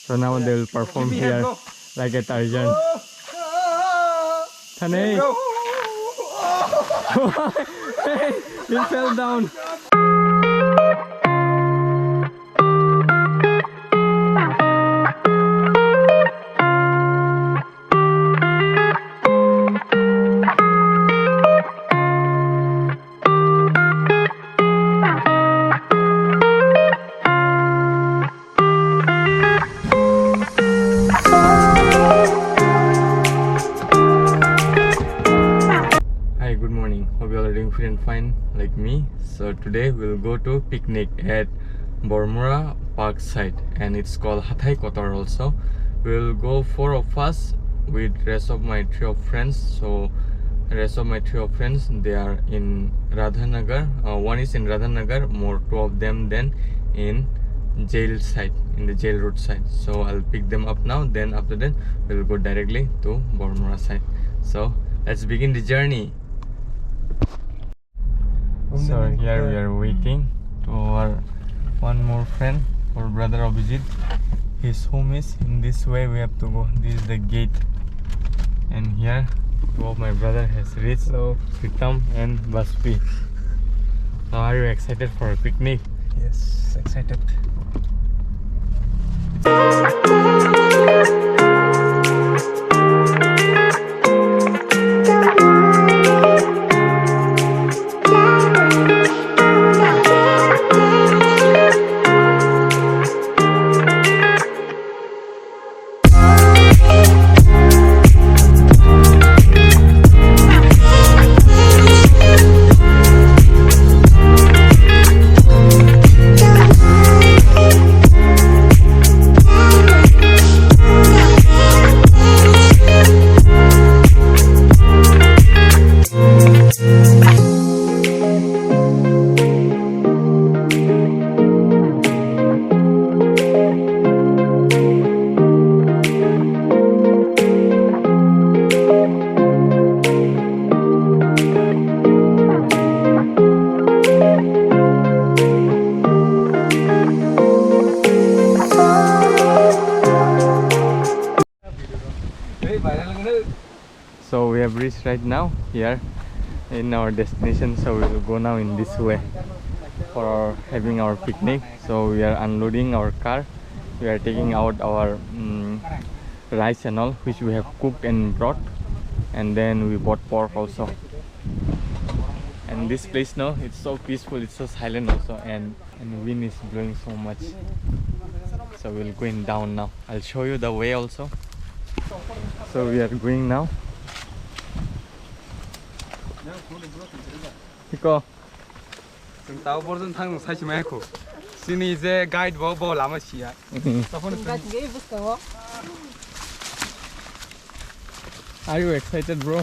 So now they will perform here like a Tarzan. Thane! Hey, he fell down. Hi, good morning. Hope you all are doing fit and fine like me. So today we'll go to picnic at Bormura Park site, and it's called Hathai Kotor also. We'll go 4 of us with rest of my 3 of friends. So rest of my 3 of friends, they are in Radhanagar. One is in Radhanagar, more 2 of them then in jail side, in the jail road side. So I'll pick them up now, then after that we'll go directly to Bormura side. So let's begin the journey. So here we are waiting to our one more friend, our brother Abhijit. His home is in this way. We have to go. This is the gate, and here 2 of my brother has reached. So Pritam and Baspi. So are you excited for a picnic? Yes, excited. So we have reached right now here in our destination. So we will go now in this way for having our picnic. So we are unloading our car. We are taking out our rice and all, which we have cooked and brought, and then we bought pork also. And this place now, it's so peaceful, it's so silent also, and wind is blowing so much. So we'll going down now. I'll show you the way also. So we are going now. 이거 tao 버전 타는 사실 말고 신이 이제 가이드 뭐 라마시야. Are you excited, bro?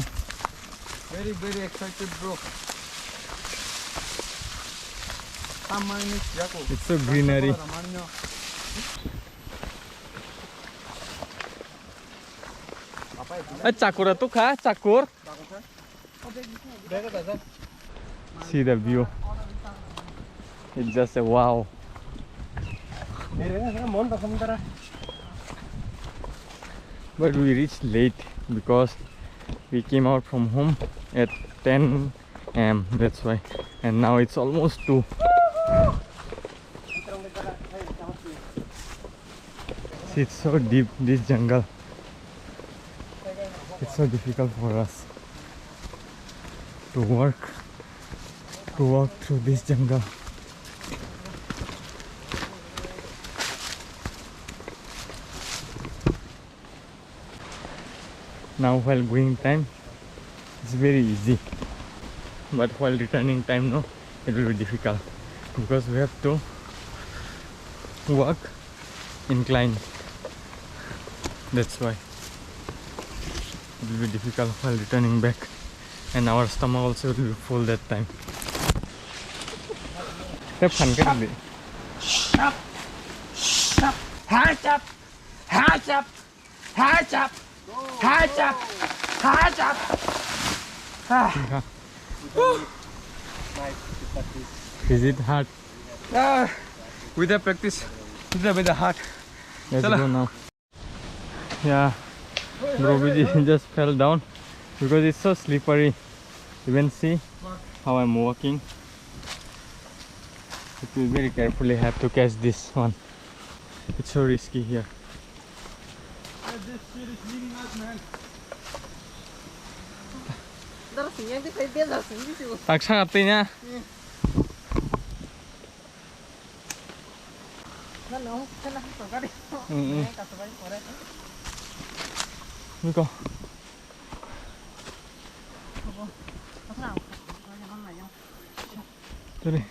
Very excited, bro. It's so greenery. Cakur tu kah? Cakur. See the view. It's just a wow. But we reached late because we came out from home at 10 AM. That's why. And now it's almost 2. See, it's so deep, this jungle. It's so difficult for us to walk through this jungle. Now while going time, it's very easy, but while returning time, no, it will be difficult because we have to walk incline. That's why it will be difficult while returning back, and our stomach also will be full that time. Is it hard? With the practice, with the heart, Let's Chala. go now. Yeah, Bro just fell down because it's so slippery. You can see how I'm walking. It will very carefully have to catch this one. It's so risky here. This shit is leaving us, man. Taksa ngapti niya. Nico. Tuli.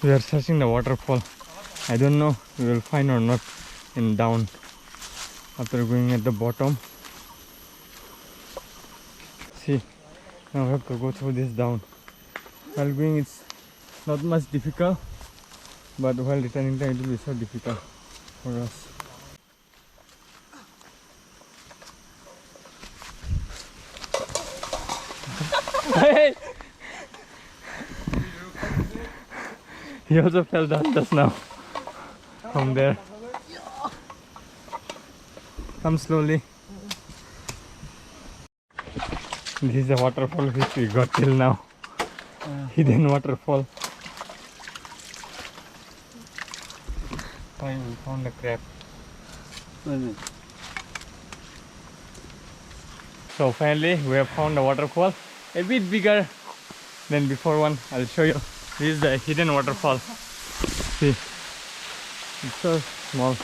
We are searching the waterfall. I don't know we will find or not in down after going at the bottom. See, now we have to go through this down. While going it's not much difficult, but while returning time it will be so difficult for us. Hey! He also fell down just now from there. Come slowly. This is the waterfall which we got till now. Hidden waterfall. Oh, we found a crab. So finally we have found a waterfall. A bit bigger than before one. I'll show you. This is the hidden waterfall. See, it's so small.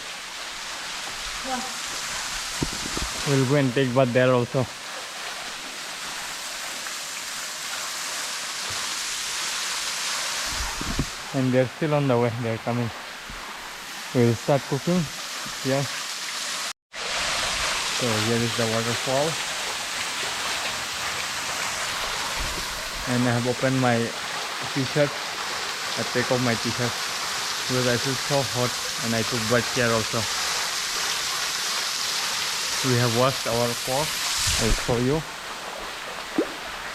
We'll go and take bath there also. And they're still on the way. They're coming. We'll start cooking here. So here is the waterfall. And I have opened my t-shirt. I take off my t-shirt because I feel so hot and I took bath here also. We have washed our pork. I'll show you.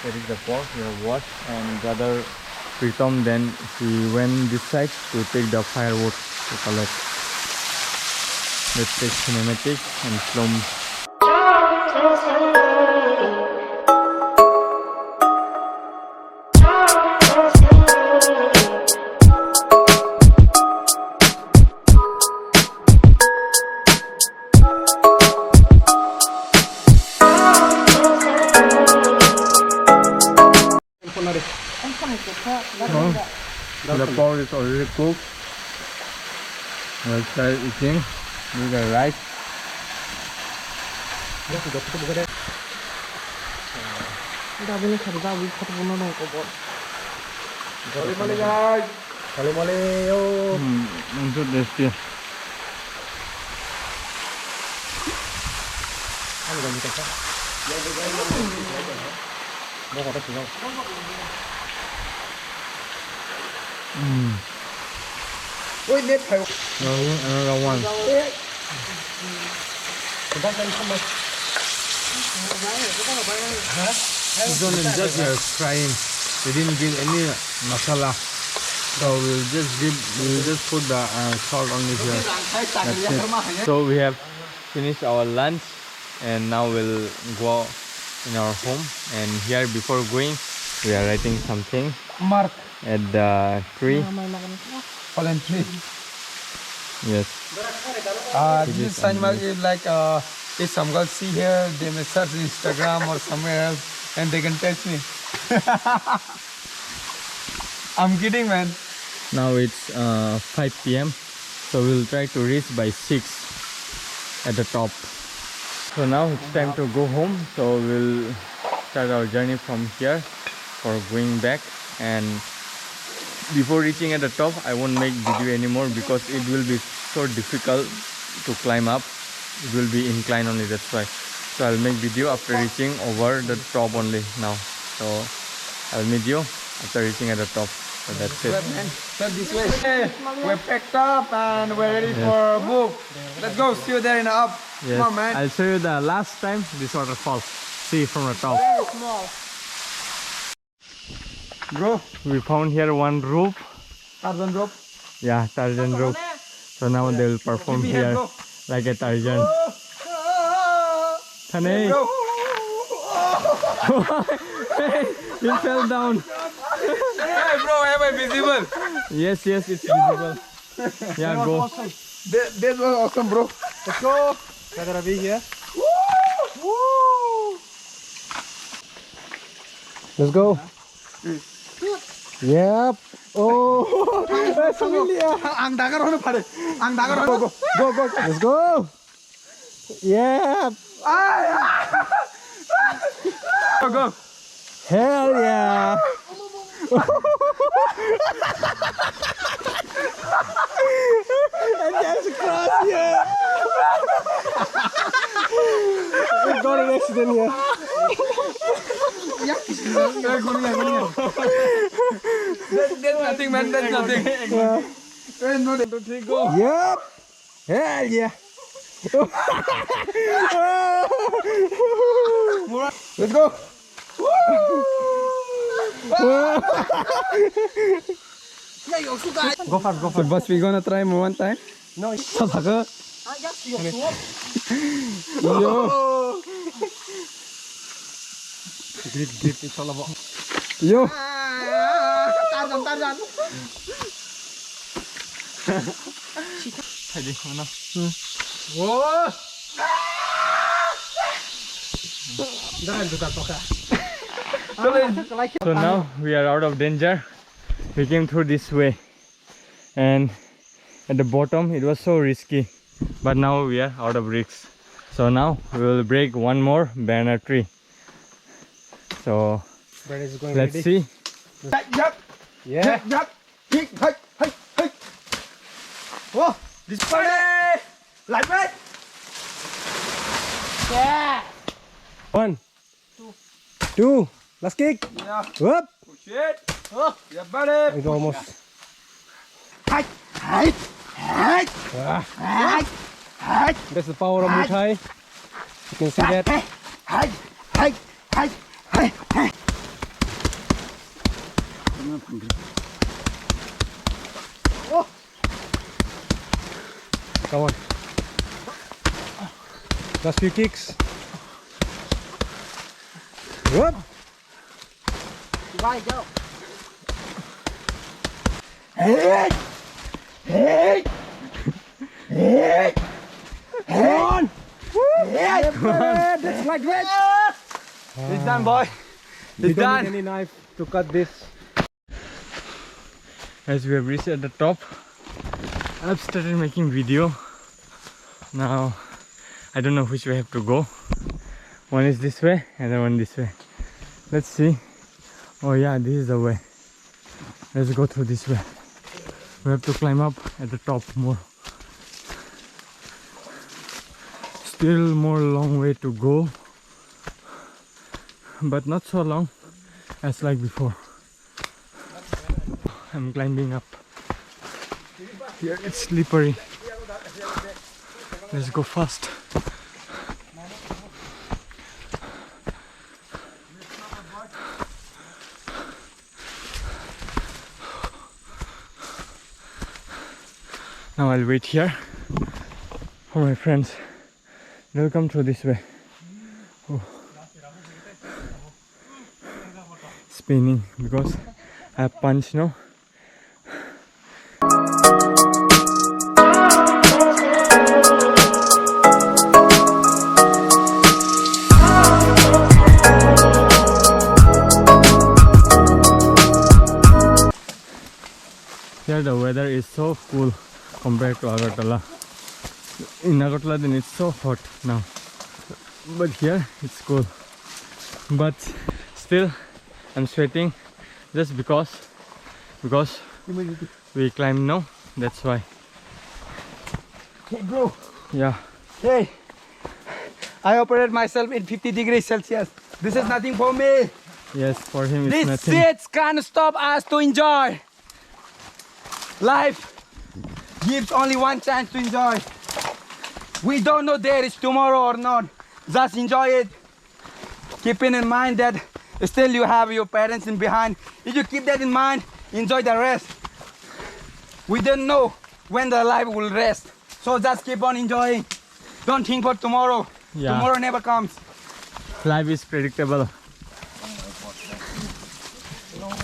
There is the pork we have washed, and brother Pritam then he went this side to take the firewood to collect. Let's take cinematic and slow. The pork is already cooked. Let's start eating with the rice. So tasty. Another one. Just frying. We didn't give any masala, so we'll just put the salt only here. That's it. So we have finished our lunch, and now we'll go in our home. And here, before going, we are writing something Mark at the tree. fallen tree. Yes. This animal is like if some girls see here, they may search Instagram or somewhere else and they can touch me. I'm kidding, man. Now it's 5 p.m. so we'll try to reach by 6 at the top. So now it's time to go home, so we'll start our journey from here for going back. And before reaching at the top, I won't make video anymore because it will be so difficult to climb up. It will be incline only, that's why. So I'll make video after reaching over the top only now. So I'll meet you after reaching at the top. So that's it. Turn this way. Hey, we're packed up and we're ready for move. Let's go. See you there in the up. Yes. Come on, man. I'll show you the last time this waterfall. See from the top. Very small. Bro, We found here one rope. Tarzan rope. Yeah, Tarzan rope. So now they will perform Give me hand, here bro. like a Tarzan. Thane, Bro. you fell down. Hey, bro, am I visible? Yes, yes, it's visible. Yeah, go. That was awesome, bro. Let's go. Gotta be here. Woo! Let's go. Yep. Oh, that's familiar. Ang dagar hono pare. Ang dagar hono. Go. Let's go. Yep. Go. Hell yeah. And there's a cross here. We got an accident here. That's nothing, man. That's nothing. There's no 1, 2, 3, go. Yep. Hell yeah. Let's go. Go fast, go So, boss, we gonna try more one time. No, Yo. grip, it's all about. Yo. Whoa. So now we are out of danger. We came through this way, and at the bottom it was so risky, but now we are out of risks. So now we will break one more banana tree. So let's see. Yup. Yeah. Yup. Hey. Whoa. This party. Like that. Yeah. 1, 2, last kick. Yeah. Whoop. Push it. Oh. Yeah, buddy. It's almost. Hey. Ah. That's the power of Muay Thai. You can see that. Come on. Last few kicks. Whoop. Right, go. Come on. Yeah, that's like that. It's done, boy. You It's don't done. need any knife to cut this. As we have reached at the top, I've started making video. Now I don't know which way I have to go. One is this way and then one this way. Let's see. Oh yeah, this is the way. Let's go through this way. We have to climb up at the top more. Still more long way to go, but not so long as like before. I'm climbing up. Here it's slippery. Let's go fast. Now I'll wait here for my friends. They'll come through this way. Oh. Spinning because I have punch now. Here the weather is so cool compared to Agartala. In Agartala then it's so hot now, but here it's cool. But still I'm sweating just because we climb now, that's why. Hey, bro. Yeah. Hey. I operate myself in 50 degrees Celsius. This is nothing for me. Yes, for him it's These nothing. seats can't stop us to enjoy. Life gives only one chance to enjoy. We don't know there is tomorrow or not. Just enjoy it. Keeping in mind that still you have your parents in behind. If you keep that in mind, enjoy the rest. We don't know when the life will rest. So just keep on enjoying. Don't think for tomorrow. Yeah. Tomorrow never comes. Life is predictable.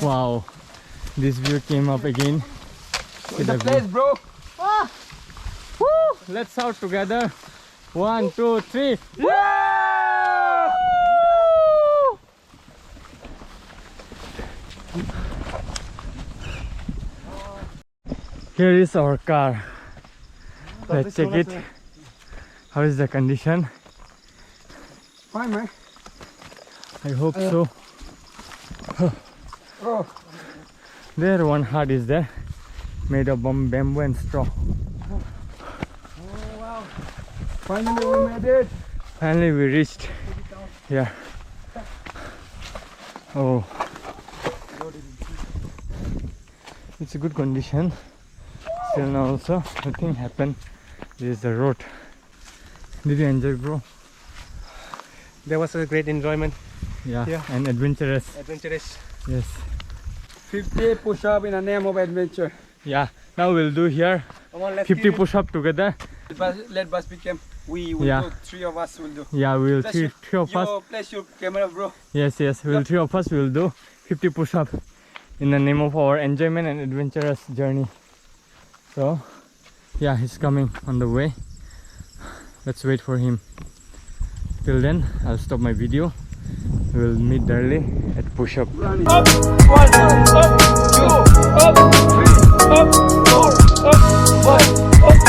Wow, this view came up again. It's the place, bro. Ah. Woo! Let's shout together. 1, 2, 3. Yeah! Here is our car. Let's check it. How is the condition? Fine, man. I hope so. Oh, There one hut is there, made of bamboo and straw. finally we made it. Finally we reached here. Oh, it's a good condition. Still now also nothing happened. This is the road. Did you enjoy, bro? There was a great enjoyment. Yeah, Yeah. and adventurous. Adventurous. Yes. 50 push-up in the name of adventure. Yeah, now we'll do here Come on, let's 50 push-up together. Let bus become. We will Yeah. do. 3 of us will do. Yeah, we'll Place three of us. Place your camera, bro. Yes, we'll 3 of us will do 50 push-up in the name of our enjoyment and adventurous journey. So, yeah, he's coming on the way. Let's wait for him. Till then, I'll stop my video. We'll meet early at push-up. Running. Up, 1, up, 2, up, 3, up, 4, up, 5, up.